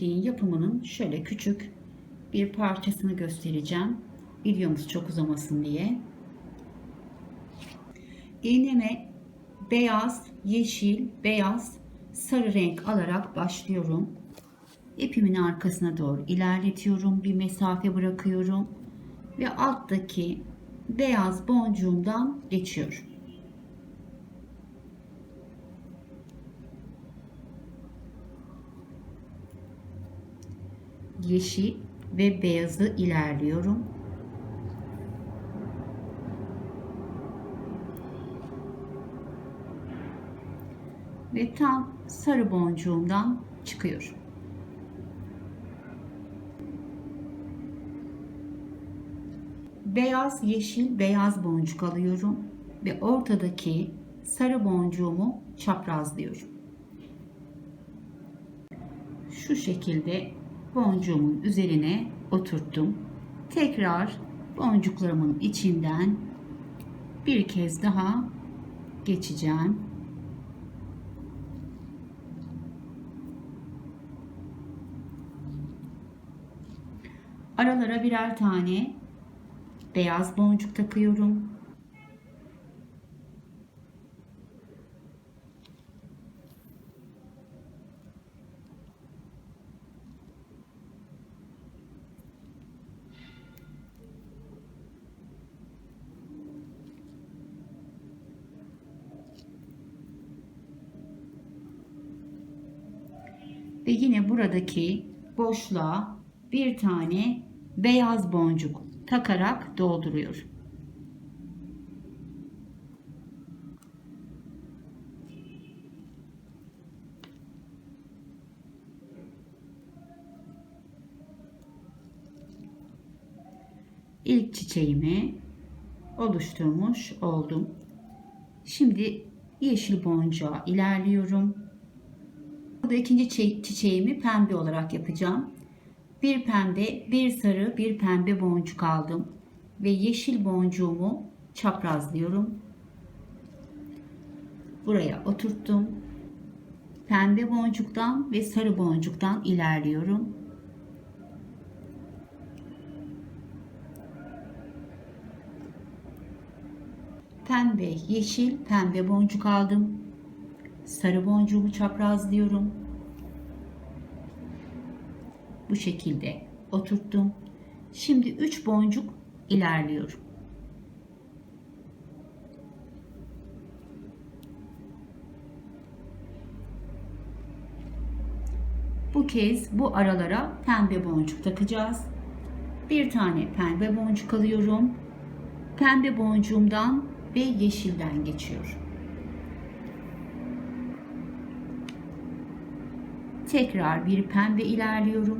Yapımının şöyle küçük bir parçasını göstereceğim. Videomuz çok uzamasın diye. İğneme beyaz, yeşil, beyaz, sarı renk alarak başlıyorum. İpimin arkasına doğru ilerletiyorum. Bir mesafe bırakıyorum. Ve alttaki beyaz boncuğumdan geçiyorum. Yeşil ve beyazı ilerliyorum. Ve tam sarı boncuğumdan çıkıyorum. Beyaz, yeşil, beyaz boncuk alıyorum ve ortadaki sarı boncuğumu çaprazlıyorum. Şu şekilde boncuğumun üzerine oturttum. Tekrar boncuklarımın içinden bir kez daha geçeceğim. Aralara birer tane beyaz boncuk takıyorum. Ve yine buradaki boşluğa bir tane beyaz boncuk takarak dolduruyorum. İlk çiçeğimi oluşturmuş oldum. Şimdi yeşil boncuğa ilerliyorum. Burada ikinci çiçeğimi pembe olarak yapacağım. Bir pembe, bir sarı, bir pembe boncuk aldım ve yeşil boncuğumu çaprazlıyorum. Buraya oturttum. Pembe boncuktan ve sarı boncuktan ilerliyorum. Pembe, yeşil, pembe boncuk aldım. Sarı boncuğumu çaprazlıyorum. Bu şekilde oturttum. Şimdi 3 boncuk ilerliyorum. Bu kez bu aralara pembe boncuk takacağız. Bir tane pembe boncuk alıyorum. Pembe boncuğumdan ve yeşilden geçiyorum. Tekrar bir pembe ilerliyorum.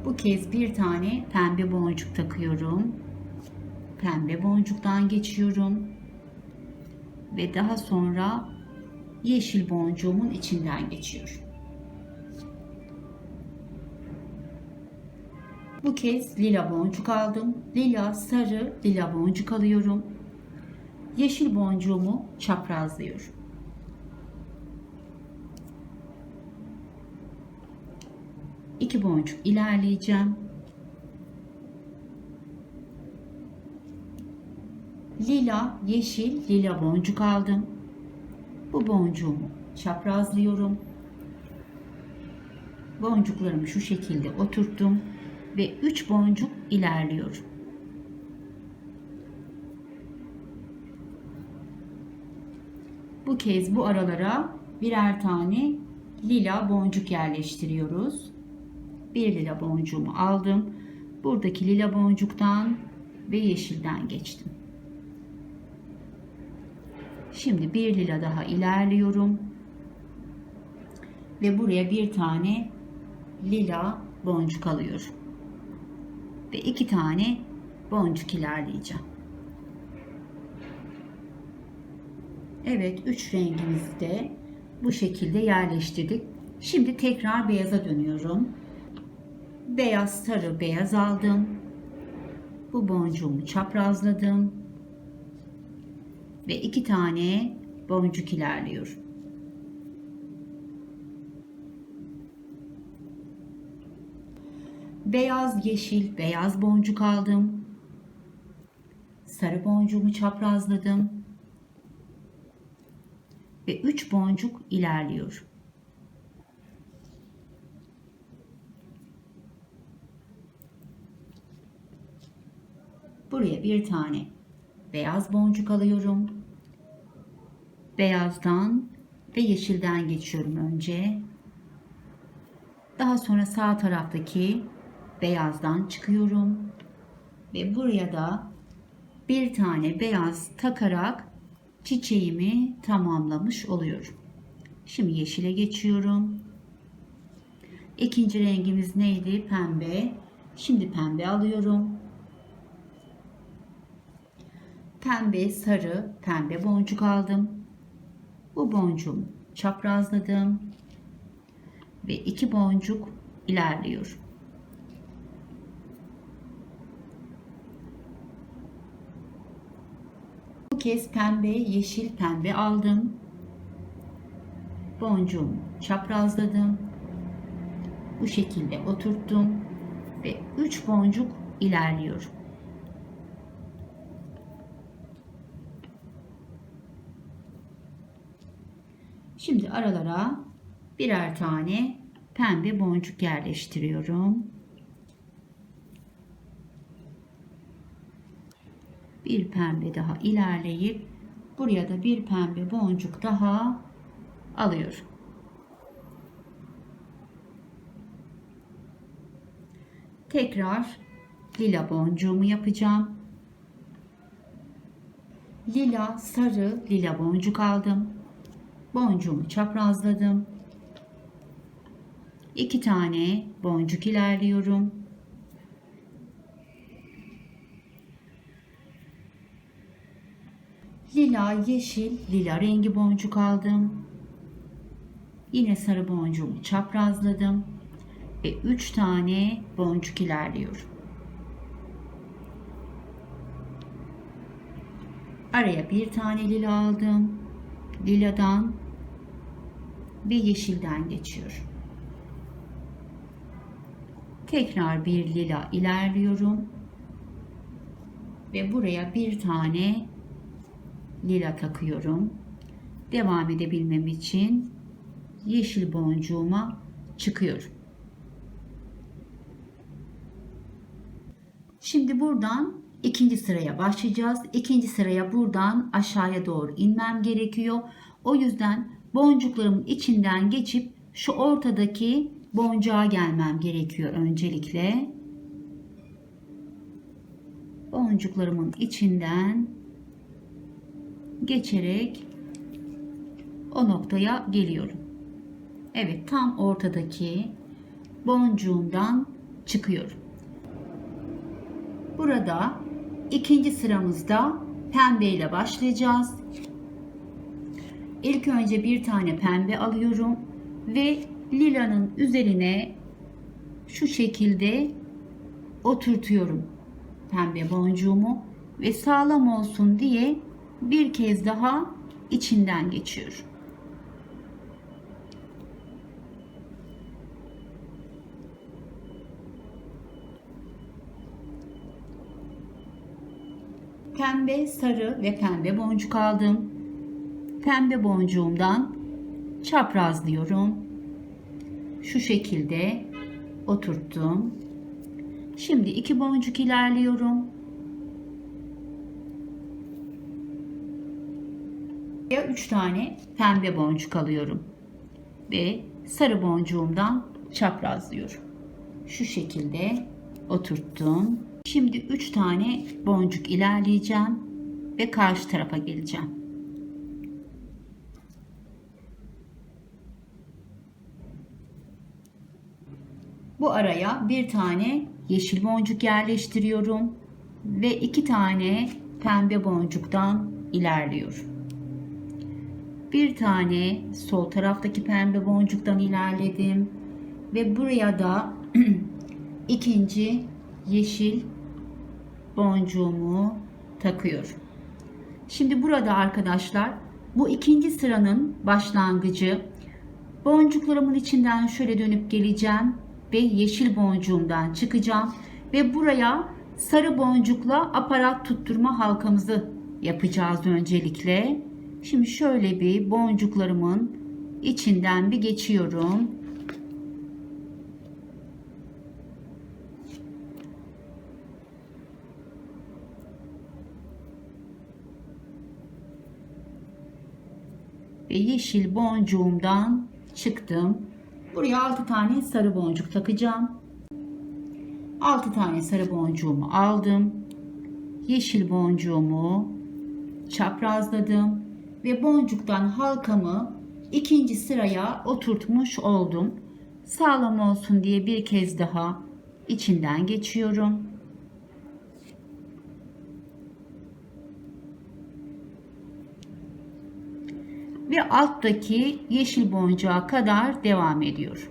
Bu kez bir tane pembe boncuk takıyorum. Pembe boncuktan geçiyorum. Ve daha sonra yeşil boncuğumun içinden geçiyorum. Bu kez lila boncuk aldım. Lila, sarı, lila boncuk alıyorum. Yeşil boncuğumu çaprazlıyorum. İki boncuk ilerleyeceğim. Lila, yeşil, lila boncuk aldım. Bu boncuğumu çaprazlıyorum. Boncuklarımı şu şekilde oturttum ve 3 boncuk ilerliyorum. Bu kez bu aralara birer tane lila boncuk yerleştiriyoruz. Bir lila boncuğumu aldım. Buradaki lila boncuktan ve yeşilden geçtim. Şimdi bir lila daha ilerliyorum. Ve buraya bir tane lila boncuk alıyorum. Ve 2 tane boncuk ilerleyeceğim. Evet, 3 rengimizi de bu şekilde yerleştirdik. Şimdi tekrar beyaza dönüyorum. Beyaz, sarı, beyaz aldım. Bu boncuğumu çaprazladım. Ve 2 tane boncuk ilerliyorum. Beyaz, yeşil, beyaz boncuk aldım. Sarı boncuğumu çaprazladım. Ve 3 boncuk ilerliyorum. Buraya bir tane beyaz boncuk alıyorum. Beyazdan ve yeşilden geçiyorum önce. Daha sonra sağ taraftaki beyazdan çıkıyorum. Ve buraya da bir tane beyaz takarak çiçeğimi tamamlamış oluyorum. Şimdi yeşile geçiyorum. İkinci rengimiz neydi? Pembe. Şimdi pembe alıyorum. Pembe, sarı, pembe boncuk aldım. Bu boncuğumu çaprazladım. Ve 2 boncuk ilerliyorum. Bu kez pembe, yeşil, pembe aldım. Boncuğumu çaprazladım. Bu şekilde oturttum. Ve 3 boncuk ilerliyorum. Şimdi aralara birer tane pembe boncuk yerleştiriyorum. Bir pembe daha ilerleyip buraya da bir pembe boncuk daha alıyorum. Tekrar lila boncuğumu yapacağım. Lila, sarı, lila boncuk aldım. Boncuğumu çaprazladım. 2 tane boncuk ilerliyorum. Lila, yeşil, lila rengi boncuk aldım. Yine sarı boncuğumu çaprazladım ve 3 tane boncuk ilerliyorum. Araya bir tane lila aldım. Liladan ve yeşilden geçiyorum. Tekrar bir lila ilerliyorum ve buraya bir tane lila takıyorum. Devam edebilmem için yeşil boncuğuma çıkıyorum. Şimdi buradan ikinci sıraya başlayacağız. İkinci sıraya buradan aşağıya doğru inmem gerekiyor. O yüzden boncuklarımın içinden geçip şu ortadaki boncuğa gelmem gerekiyor öncelikle. Boncuklarımın içinden geçerek o noktaya geliyorum. Evet, tam ortadaki boncuğumdan çıkıyorum. Burada ikinci sıramızda pembe ile başlayacağız. İlk önce bir tane pembe alıyorum ve lilanın üzerine şu şekilde oturtuyorum pembe boncuğumu ve sağlam olsun diye bir kez daha içinden geçiyorum. Pembe, sarı ve pembe boncuk aldım. Pembe boncuğumdan çaprazlıyorum. Şu şekilde oturttum. Şimdi 2 boncuk ilerliyorum. 3 tane pembe boncuk alıyorum ve sarı boncuğumdan çaprazlıyorum. Şu şekilde oturttum. Şimdi 3 tane boncuk ilerleyeceğim ve karşı tarafa geleceğim. Bu araya bir tane yeşil boncuk yerleştiriyorum ve 2 tane pembe boncuktan ilerliyorum. Bir tane sol taraftaki pembe boncuktan ilerledim ve buraya da ikinci yeşil boncuğumu takıyorum. Şimdi burada arkadaşlar bu ikinci sıranın başlangıcı. Boncuklarımın içinden şöyle dönüp geleceğim ve yeşil boncuğumdan çıkacağım ve buraya sarı boncukla aparat tutturma halkamızı yapacağız öncelikle. Şimdi şöyle bir boncuklarımın içinden bir geçiyorum. Ve yeşil boncuğumdan çıktım. Buraya 6 tane sarı boncuk takacağım. 6 tane sarı boncuğumu aldım. Yeşil boncuğumu çaprazladım ve boncuktan halkamı ikinci sıraya oturtmuş oldum. Sağlam olsun diye bir kez daha içinden geçiyorum. Ve alttaki yeşil boncuğa kadar devam ediyor.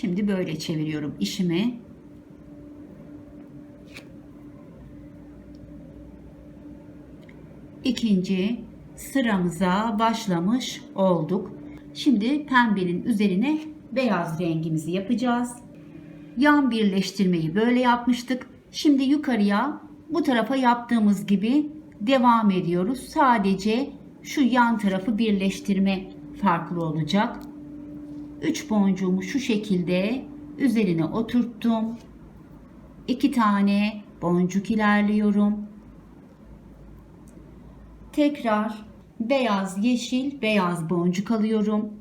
Şimdi böyle çeviriyorum işimi. İkinci sıramıza başlamış olduk. Şimdi pembenin üzerine beyaz rengimizi yapacağız. Yan birleştirmeyi böyle yapmıştık. Şimdi yukarıya bu tarafa yaptığımız gibi devam ediyoruz. Sadece şu yan tarafı birleştirme farklı olacak. 3 boncuğumu şu şekilde üzerine oturttum. 2 tane boncuk ilerliyorum. Tekrar beyaz, yeşil, beyaz boncuk alıyorum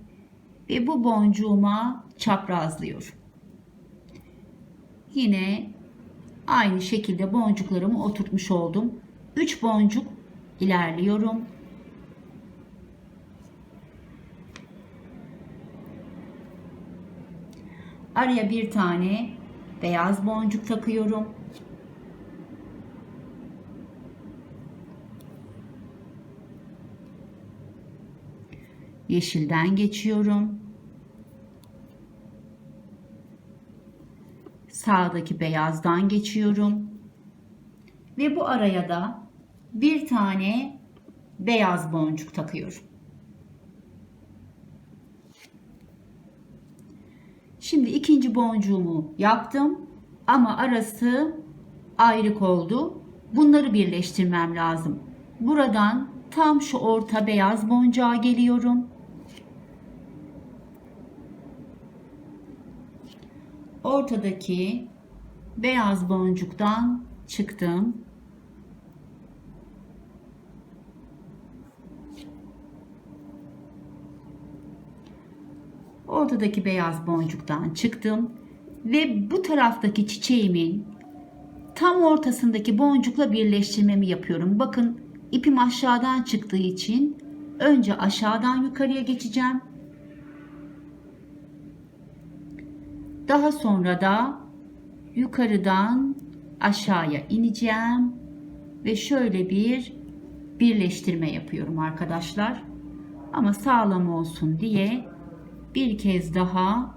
ve bu boncuğuma çaprazlıyorum. Yine aynı şekilde boncuklarımı oturtmuş oldum. 3 boncuk ilerliyorum. Araya bir tane beyaz boncuk takıyorum. Yeşilden geçiyorum. Sağdaki beyazdan geçiyorum. Ve bu araya da bir tane beyaz boncuk takıyorum. Şimdi ikinci boncuğumu yaptım ama arası ayrık oldu. Bunları birleştirmem lazım. Buradan tam şu orta beyaz boncuğa geliyorum. Ortadaki beyaz boncuktan çıktım. Ortadaki beyaz boncuktan çıktım ve bu taraftaki çiçeğimin tam ortasındaki boncukla birleştirmemi yapıyorum. Bakın ipim aşağıdan çıktığı için önce aşağıdan yukarıya geçeceğim. Daha sonra da yukarıdan aşağıya ineceğim ve şöyle bir birleştirme yapıyorum arkadaşlar. Ama sağlam olsun diye bir kez daha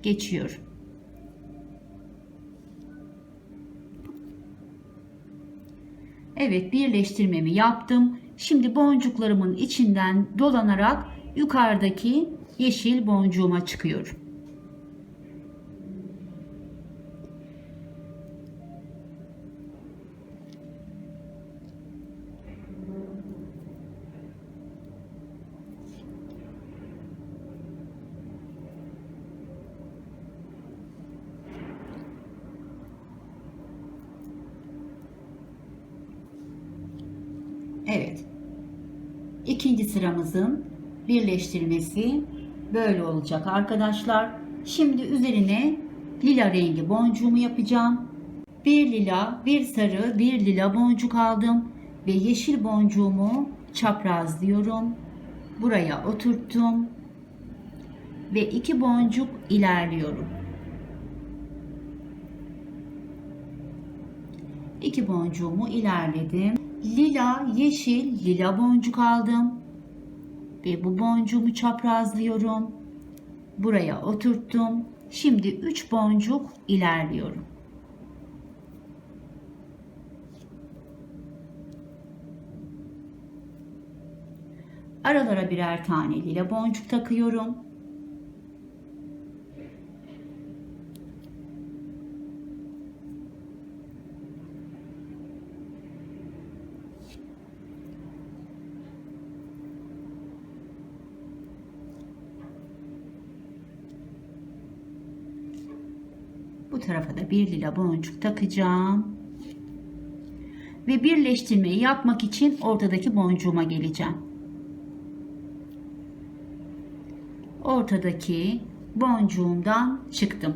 geçiyorum. Evet, birleştirmemi yaptım. Şimdi boncuklarımın içinden dolanarak yukarıdaki yeşil boncuğuma çıkıyorum. Evet. İkinci sıramızın birleştirmesi böyle olacak arkadaşlar. Şimdi üzerine lila rengi boncuğumu yapacağım. Bir lila, bir sarı, bir lila boncuk aldım ve yeşil boncuğumu çaprazlıyorum. Buraya oturttum ve 2 boncuk ilerliyorum. 2 boncuğumu ilerledim. Lila, yeşil, lila boncuk aldım ve bu boncuğumu çaprazlıyorum. Buraya oturttum. Şimdi 3 boncuk ilerliyorum. Aralara birer tane lila boncuk takıyorum. Bu tarafa da bir lila boncuk takacağım. Ve birleştirmeyi yapmak için ortadaki boncuğuma geleceğim. Ortadaki boncuğumdan çıktım.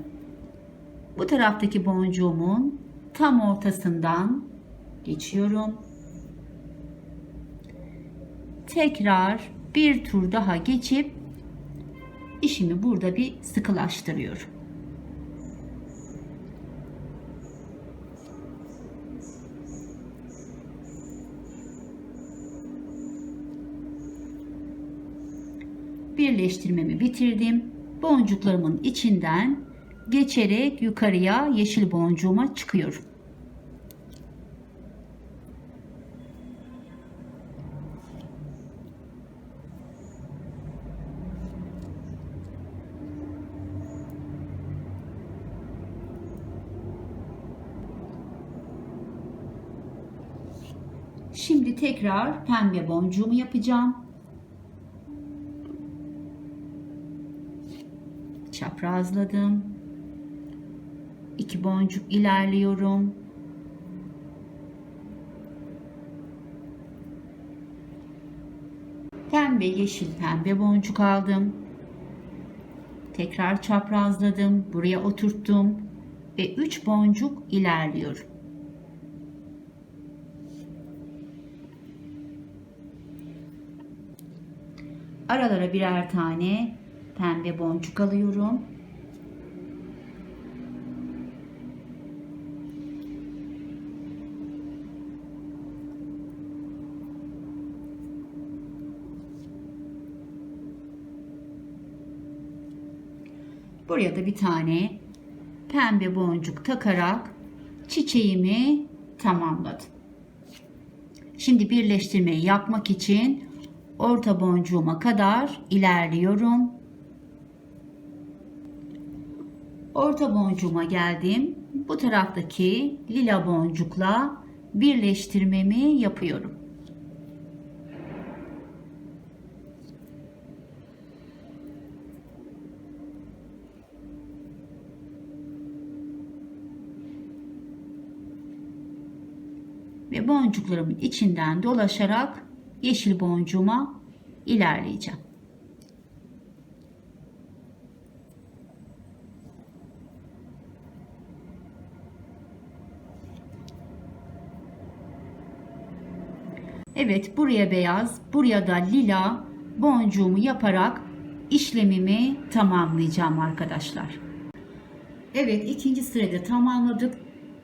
Bu taraftaki boncuğumun tam ortasından geçiyorum. Tekrar bir tur daha geçip işimi burada bir sıkılaştırıyorum. Birleştirmemi bitirdim. Boncuklarımın içinden geçerek yukarıya yeşil boncuğuma çıkıyorum. Şimdi tekrar pembe boncuğumu yapacağım. Çaprazladım. 2 boncuk ilerliyorum. Pembe, yeşil, pembe boncuk aldım. Tekrar çaprazladım. Buraya oturttum ve 3 boncuk ilerliyorum. Aralara birer tane pembe boncuk alıyorum. Buraya da bir tane pembe boncuk takarak çiçeğimi tamamladım. Şimdi birleştirmeyi yapmak için orta boncuğuma kadar ilerliyorum. Orta boncuğuma geldim. Bu taraftaki lila boncukla birleştirmemi yapıyorum. Ve boncuklarımın içinden dolaşarak yeşil boncuğuma ilerleyeceğim. Evet, buraya beyaz, buraya da lila boncuğumu yaparak işlemimi tamamlayacağım arkadaşlar. Evet, ikinci sırada tamamladık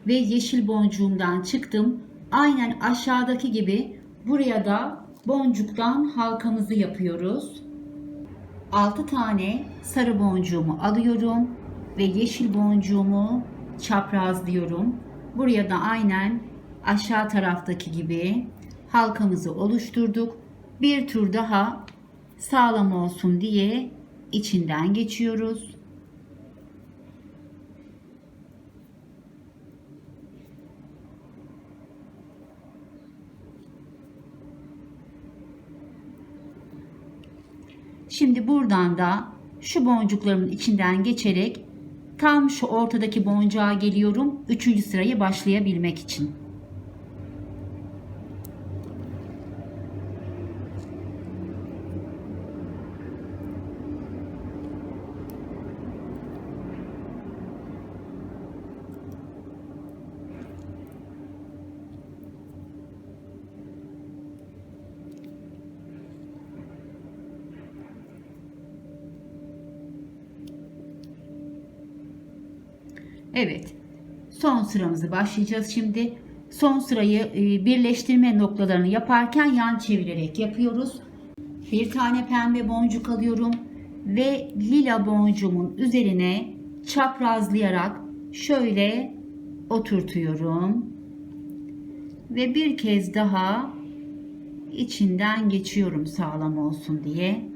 ve yeşil boncuğumdan çıktım. Aynen aşağıdaki gibi buraya da boncuktan halkamızı yapıyoruz. 6 tane sarı boncuğumu alıyorum ve yeşil boncuğumu çaprazlıyorum. Buraya da aynen aşağı taraftaki gibi halkamızı oluşturduk. Bir tur daha sağlam olsun diye içinden geçiyoruz. Şimdi buradan da şu boncuklarımın içinden geçerek tam şu ortadaki boncuğa geliyorum. 3. sırayı başlayabilmek için. Evet. Son sıramızı başlayacağız şimdi. Son sırayı birleştirme noktalarını yaparken yan çevirerek yapıyoruz. Bir tane pembe boncuk alıyorum ve lila boncuğumun üzerine çaprazlayarak şöyle oturtuyorum. Ve bir kez daha içinden geçiyorum sağlam olsun diye.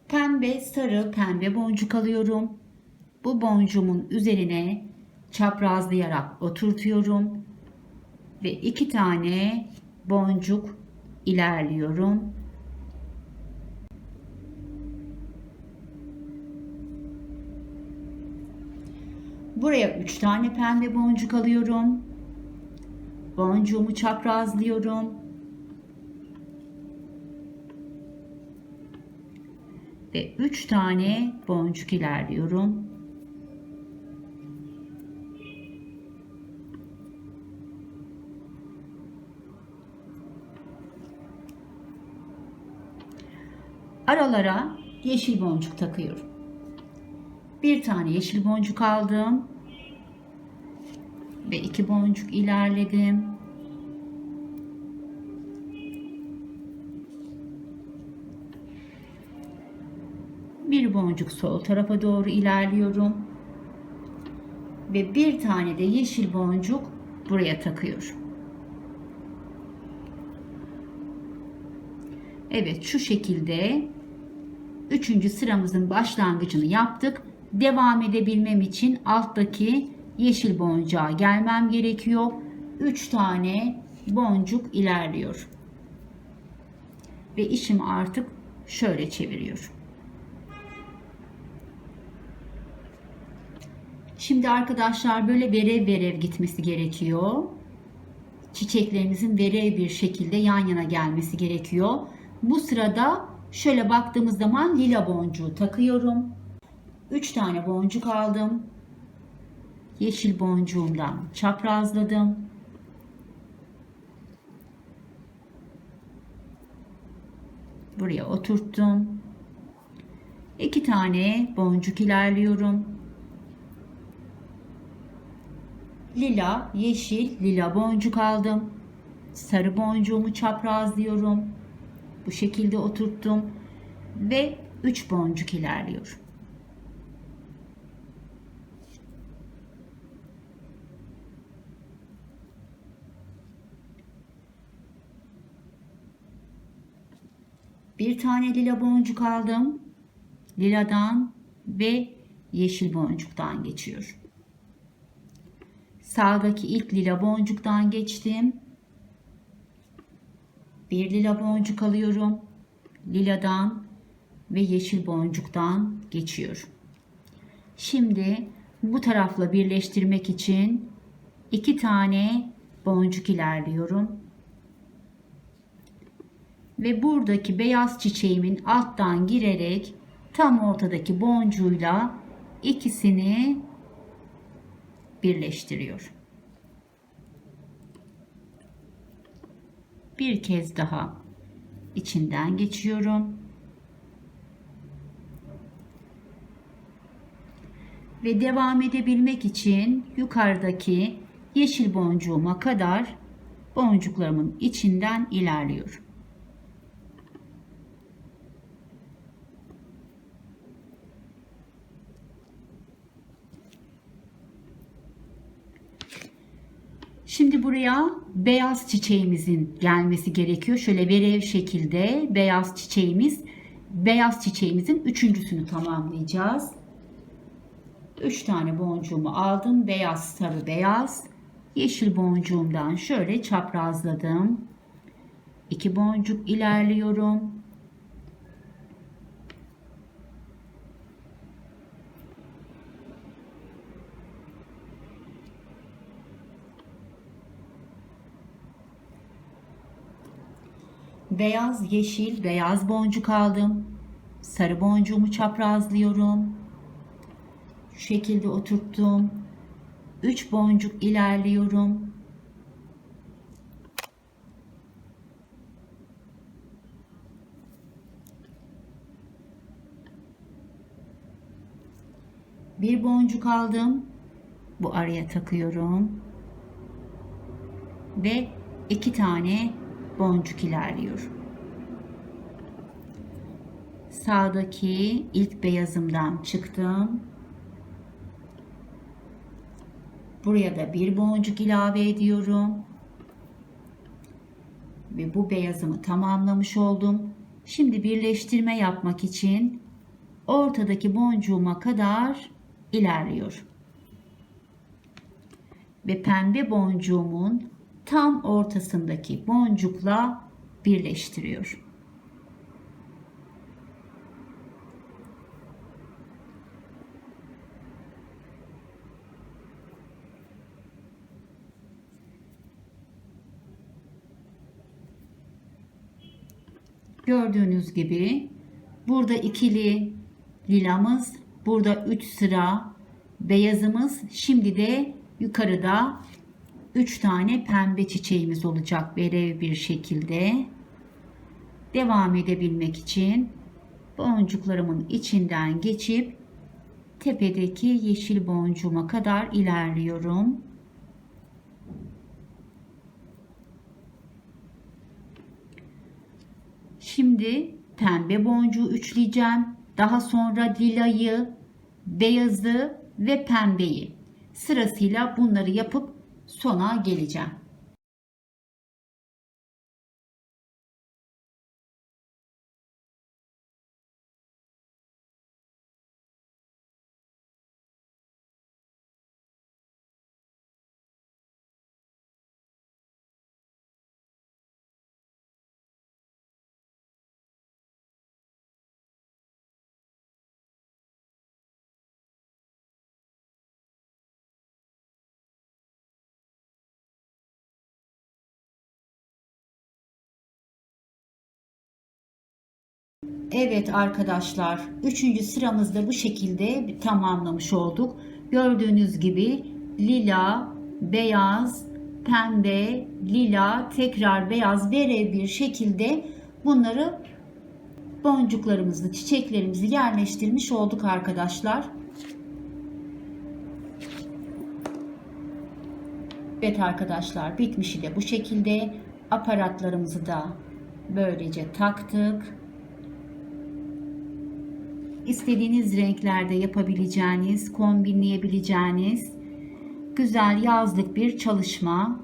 Pembe, sarı, pembe boncuk alıyorum. Bu boncuğumun üzerine çaprazlayarak oturtuyorum ve 2 tane boncuk ilerliyorum. Buraya 3 tane pembe boncuk alıyorum. Boncuğumu çaprazlıyorum. Ve 3 tane boncuk ilerliyorum. Aralara yeşil boncuk takıyorum. Bir tane yeşil boncuk aldım ve 2 boncuk ilerledim. Bir boncuk sol tarafa doğru ilerliyorum ve bir tane de yeşil boncuk buraya takıyorum. Evet, şu şekilde 3. sıramızın başlangıcını yaptık. Devam edebilmem için alttaki yeşil boncuğa gelmem gerekiyor. 3 tane boncuk ilerliyor. Ve işimi artık şöyle çeviriyorum. Şimdi arkadaşlar böyle verev verev gitmesi gerekiyor. Çiçeklerimizin verev bir şekilde yan yana gelmesi gerekiyor. Bu sırada şöyle baktığımız zaman lila boncuğu takıyorum. 3 tane boncuk aldım. Yeşil boncuğumdan çaprazladım. Buraya oturttum. 2 tane boncuk ilerliyorum. Lila, yeşil, lila boncuk aldım. Sarı boncuğumu çaprazlıyorum. Bu şekilde oturttum ve 3 boncuk ilerliyorum. Bir tane lila boncuk aldım. Liladan ve yeşil boncuktan geçiyorum. Sağdaki ilk lila boncuktan geçtim. Bir lila boncuk alıyorum. Liladan ve yeşil boncuktan geçiyorum. Şimdi bu tarafla birleştirmek için 2 tane boncuk ilerliyorum. ve buradaki beyaz çiçeğimin alttan girerek tam ortadaki boncuğuyla ikisini birleştiriyor. Bir kez daha içinden geçiyorum. Ve devam edebilmek için yukarıdaki yeşil boncuğuma kadar boncuklarımın içinden ilerliyorum. Şimdi buraya beyaz çiçeğimizin gelmesi gerekiyor. Şöyle verev şekilde beyaz çiçeğimizin üçüncüsünü tamamlayacağız. 3 tane boncuğumu aldım. Beyaz, sarı, beyaz. Yeşil boncuğumdan şöyle çaprazladım. 2 boncuk ilerliyorum. Beyaz, yeşil, beyaz boncuk aldım. Sarı boncuğumu çaprazlıyorum. Şu şekilde oturttum. 3 boncuk ilerliyorum. Bir boncuk aldım. Bu araya takıyorum. Ve 2 tane boncuk ilerliyorum. Sağdaki ilk beyazımdan çıktım. Buraya da bir boncuk ilave ediyorum. Ve bu beyazımı tamamlamış oldum. Şimdi birleştirme yapmak için ortadaki boncuğuma kadar ilerliyorum. Ve pembe boncuğumun tam ortasındaki boncukla birleştiriyorum. Gördüğünüz gibi burada ikili lilamız, burada 3 sıra beyazımız, şimdi de yukarıda 3 tane pembe çiçeğimiz olacak verev bir şekilde. Devam edebilmek için boncuklarımın içinden geçip tepedeki yeşil boncuğuma kadar ilerliyorum. Şimdi pembe boncuğu üçleyeceğim. Daha sonra lilayı, beyazı ve pembeyi. Sırasıyla bunları yapıp sona geleceğim. Evet arkadaşlar, 3. sıramızda bu şekilde tamamlamış olduk. Gördüğünüz gibi lila, beyaz, pembe, lila, tekrar beyaz verev bir şekilde bunları boncuklarımızı, çiçeklerimizi yerleştirmiş olduk arkadaşlar. Evet arkadaşlar, bitmişi de bu şekilde. Aparatlarımızı da böylece taktık. İstediğiniz renklerde yapabileceğiniz, kombinleyebileceğiniz güzel yazlık bir çalışma.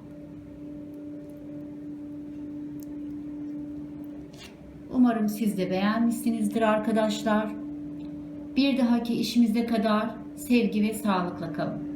Umarım siz de beğenmişsinizdir arkadaşlar. Bir dahaki işimize kadar sevgi ve sağlıkla kalın.